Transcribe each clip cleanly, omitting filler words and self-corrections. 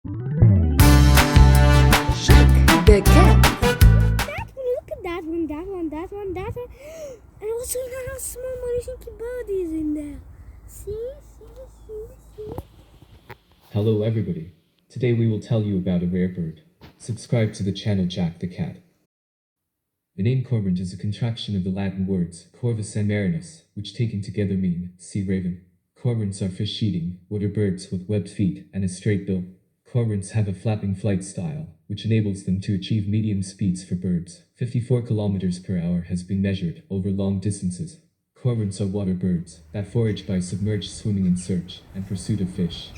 Jac the Cat. That one, look at that one, that one, that one, that one. And also now small Mauritian bodies in there. See? Hello everybody. Today we will tell you about a rare bird. Subscribe to the channel Jac the Cat. The name cormorant is a contraction of the Latin words corvus and marinus, which taken together mean sea raven. Cormorants are fish-eating, water birds with webbed feet and a straight bill. Cormorants have a flapping flight style, which enables them to achieve medium speeds for birds. 54 kilometers per hour has been measured over long distances. Cormorants are water birds that forage by submerged swimming in search and pursuit of fish.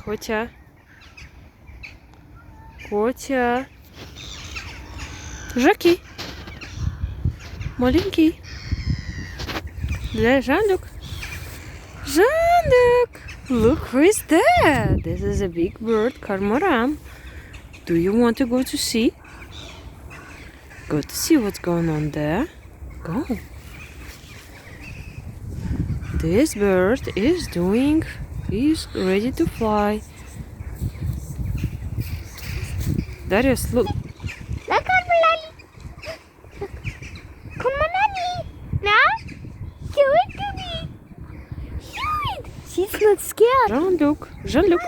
Котя. Котя. Жаки. Маленький. Jean-Luc. Jean-Luc. Look who is that? This is a big bird, Cormoran. Do you want to go to see? Go to see what's going on there. Go. This bird is ready to fly. Darius, look. Look at Melanie. Come on, Annie. Now, show it to me. Show it. She's not scared. Jean-Luc. Jean-Luc.